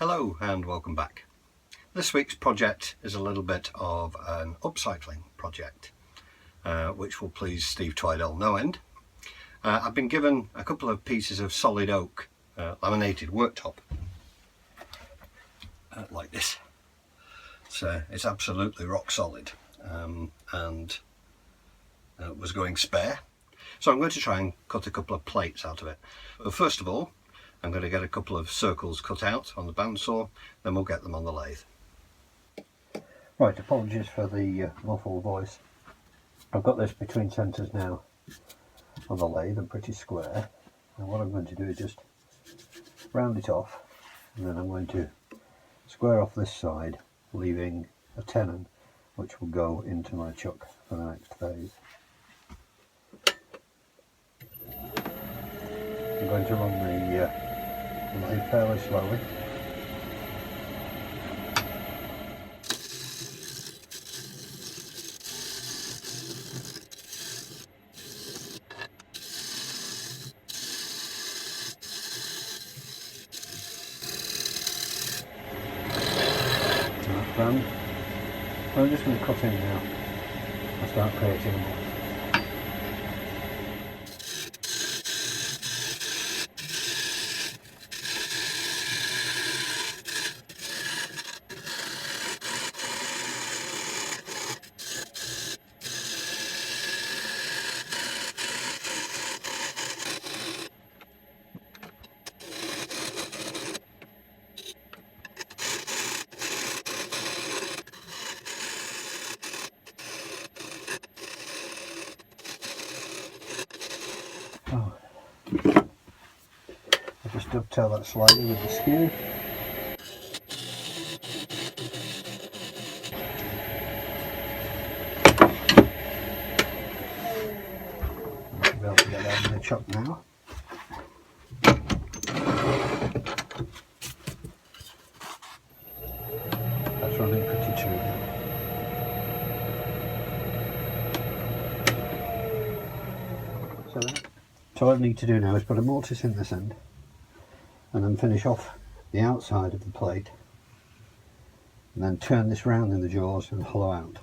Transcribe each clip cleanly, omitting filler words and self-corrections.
Hello and welcome back. This week's project is a little bit of an upcycling project, which will please Steve Twidell no end. I've been given a couple of pieces of solid oak laminated worktop like this. So it's absolutely rock solid and was going spare. So I'm going to try and cut a couple of plates out of it. But first of all, I'm going to get a couple of circles cut out on the bandsaw, then we'll get them on the lathe. Right, apologies for the muffled voice. I've got this between centres now on the lathe and pretty square, and what I'm going to do is just round it off, and then I'm going to square off this side, leaving a tenon which will go into my chuck for the next phase. I'm going to run the lathe fairly slowly. That's done. I'm just going to cut in now and start creating them all. I just dovetail that slightly with the skew. I should be able to get that in the chuck now. That's running pretty true now. So what I need to do now is put a mortise in this end and then finish off the outside of the plate and then turn this round in the jaws and hollow out.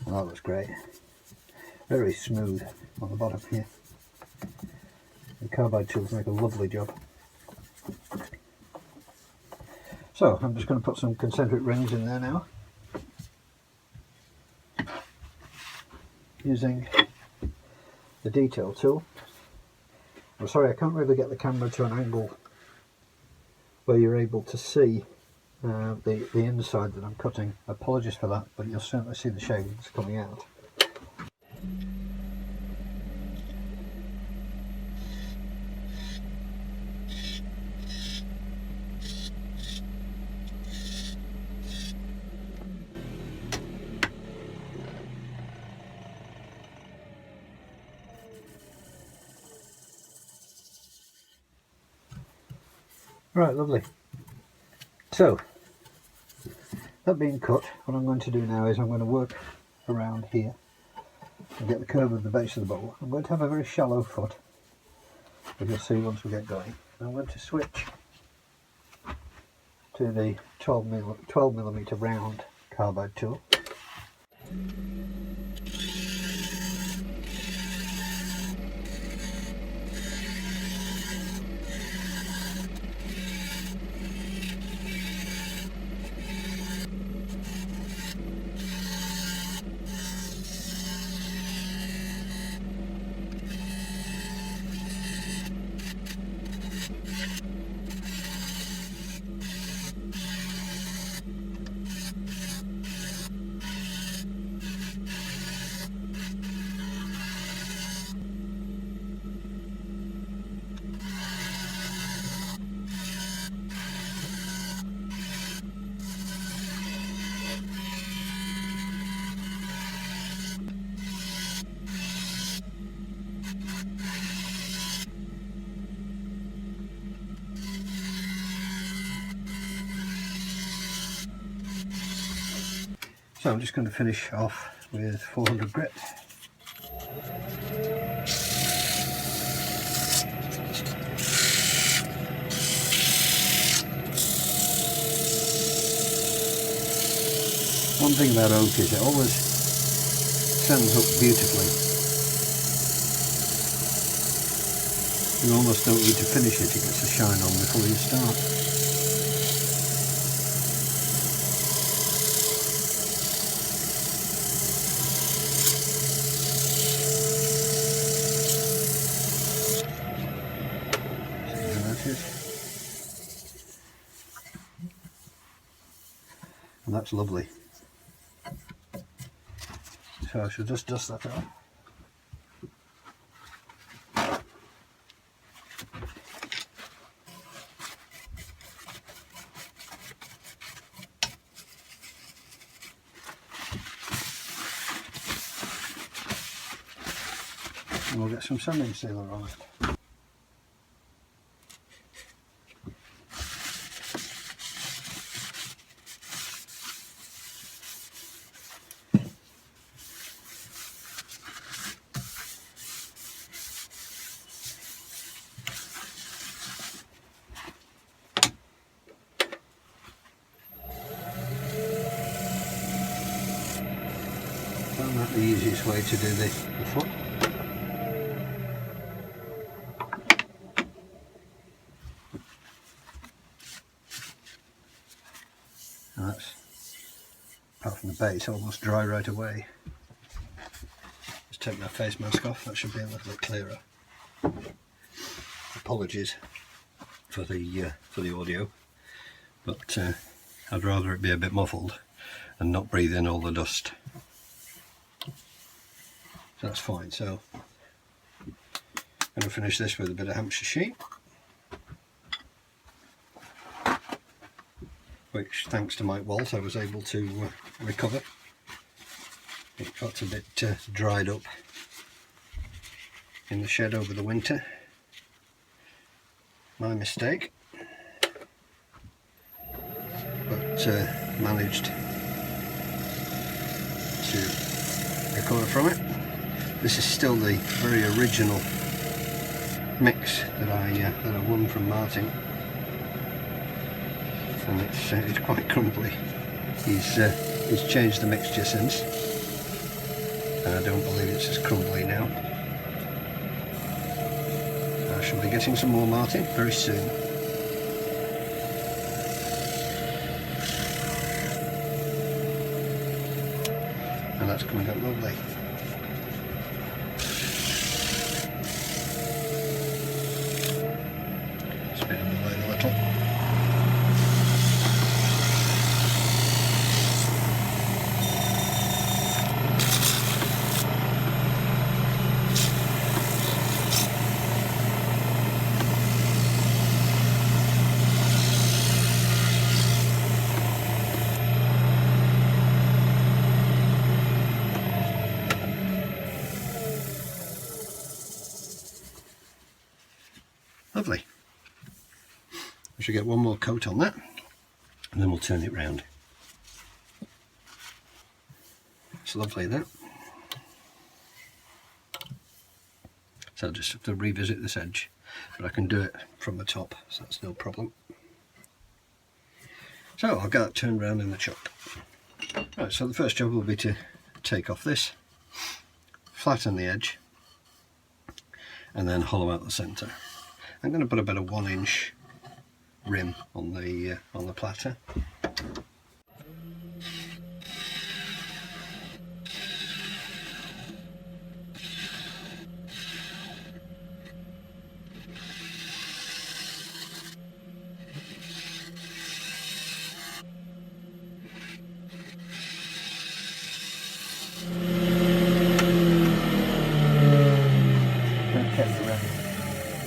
Well, that looks great. Very smooth on the bottom here. The carbide tools make a lovely job. So I'm just going to put some concentric rings in there now, using the detail tool. I'm sorry, I can't really get the camera to an angle where you're able to see the inside that I'm cutting. Apologies for that, but you'll certainly see the shavings coming out. Right, lovely. So, that being cut, what I'm going to do now is I'm going to work around here and get the curve of the base of the bowl. I'm going to have a very shallow foot, as you'll see once we get going. I'm going to switch to the 12mm round carbide tool. So I'm just going to finish off with 400 grit. One thing about oak is it always sands up beautifully. You almost don't need to finish it, it gets a shine on before you start. See how that is? And that's lovely. So I should just dust that off. And we'll get some sanding sealer on it. Not the easiest way to do the foot. And that's, apart from the base, almost dry right away. Just take my face mask off, that should be a little bit clearer. Apologies for the audio, but I'd rather it be a bit muffled and not breathe in all the dust. So that's fine. So I'm going to finish this with a bit of Hampshire sheet, which thanks to Mike Walt I was able to recover. It got a bit dried up in the shed over the winter. My mistake, but managed to recover from it. This is still the very original mix that I won from Martin, and it's quite crumbly. He's changed the mixture since, and I don't believe it's as crumbly now. I shall be getting some more Martin very soon. And that's coming out lovely. Spin it away a little. Lovely. I should get one more coat on that and then we'll turn it round. It's lovely, that. So I'll just have to revisit this edge, but I can do it from the top, so that's no problem. So I'll get that turned round in the chuck. Right, so the first job will be to take off this, flatten the edge, and then hollow out the centre. I'm going to put about a 1-inch rim on the platter.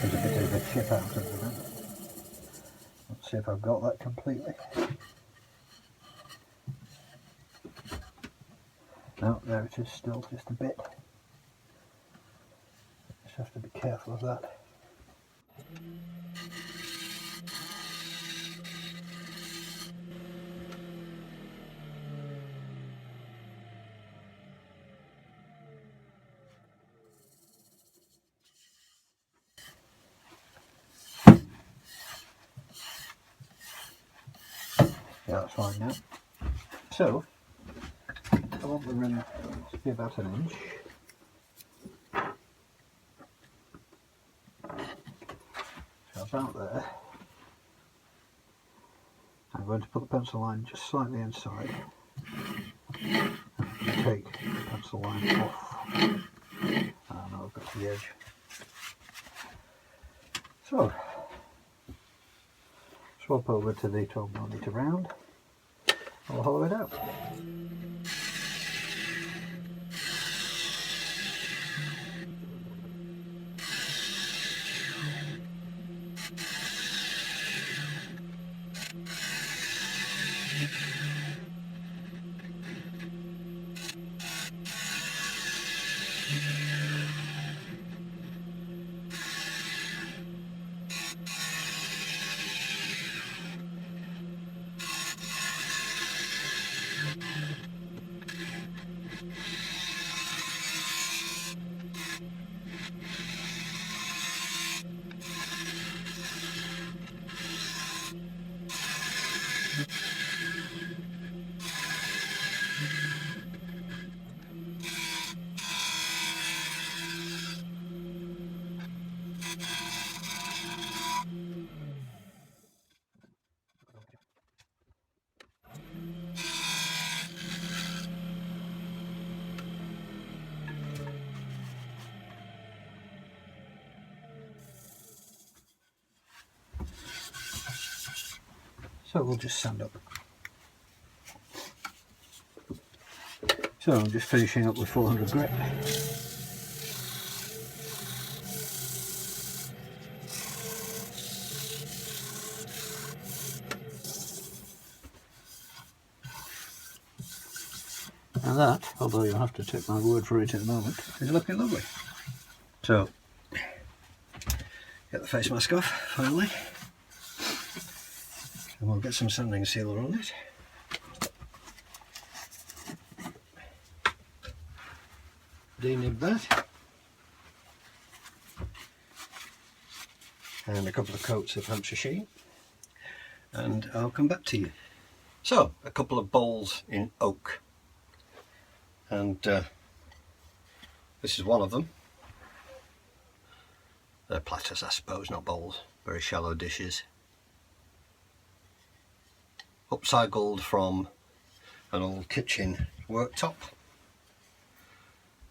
There's a bit of a chip out of it. Let's see if I've got that completely. No, there it is still, just a bit. Just have to be careful of that. Yeah, that's fine now. So, I want the rim to be about an inch. So about there. I'm going to put the pencil line just slightly inside. And take the pencil line off. Oh no, I've got to the edge. So, swap over to the 12mm round. I'll hollow it out. So we'll just sand up. So I'm just finishing up with 400 grit. And that, although you'll have to take my word for it in a moment, is looking lovely. So, get the face mask off finally. And we'll get some sanding sealer on it. Denib that. And a couple of coats of Hampshire sheen. And I'll come back to you. So, a couple of bowls in oak. And this is one of them. They're platters, I suppose, not bowls. Very shallow dishes. Upcycled from an old kitchen worktop.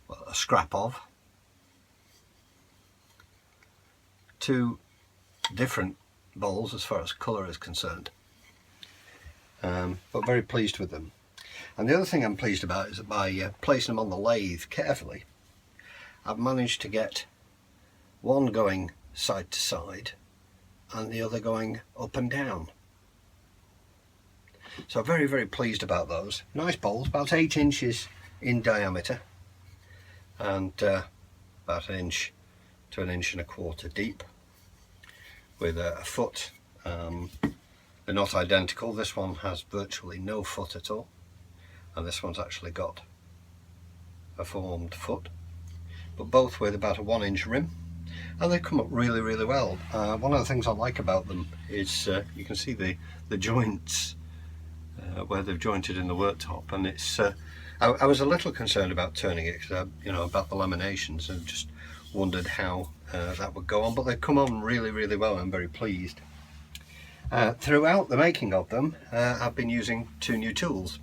Well, a scrap of. Two different bowls as far as colour is concerned. But very pleased with them. And the other thing I'm pleased about is that by placing them on the lathe carefully, I've managed to get one going side to side and the other going up and down. So very, very pleased about those. Nice bowls, about 8 inches in diameter and about 1 inch to 1.25 inches deep, with a foot. They're not identical. This one has virtually no foot at all, and this one's actually got a formed foot, but both with about a 1 inch rim, and they come up really, really well. One of the things I like about them is you can see the joints where they've jointed in the worktop, and it's I was a little concerned about turning it because about the laminations, and just wondered how that would go on, but they come on really, really well. I'm very pleased. Throughout the making of them, I've been using 2 new tools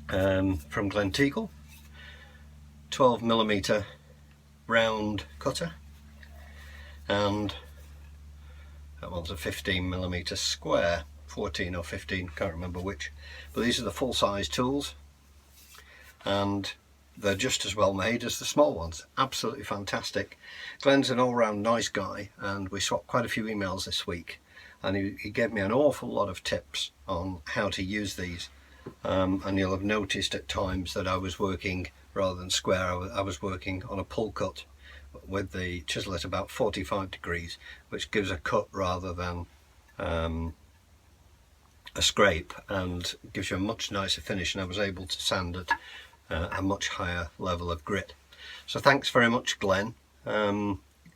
from Glen Teagle, 12mm round cutter, and that one's a 15mm square, 14 or 15, can't remember which, but these are the full-size tools, and they're just as well made as the small ones. Absolutely fantastic. Glen's an all-round nice guy, and we swapped quite a few emails this week, and he gave me an awful lot of tips on how to use these. And you'll have noticed at times that I was working, rather than square, I was working on a pull cut with the chisel at about 45 degrees, which gives a cut rather than a scrape, and gives you a much nicer finish, and I was able to sand at a much higher level of grit. So thanks very much, Glen.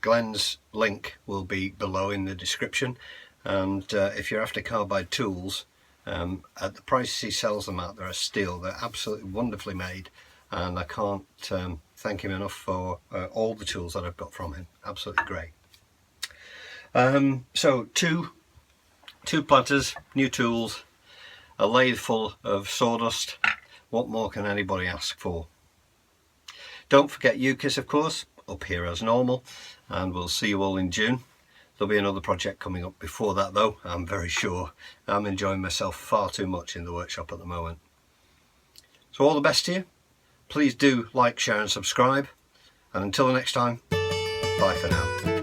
Glen's link will be below in the description, and if you're after carbide tools, At the prices he sells them at, they're a steal. They're absolutely wonderfully made, and I can't thank him enough for all the tools that I've got from him. Absolutely great. So two platters, new tools, a lathe full of sawdust. What more can anybody ask for? Don't forget UKIS, of course, up here as normal, and we'll see you all in June. There'll be another project coming up before that though, I'm very sure. I'm enjoying myself far too much in the workshop at the moment. So all the best to you. Please do like, share and subscribe. And until the next time, bye for now.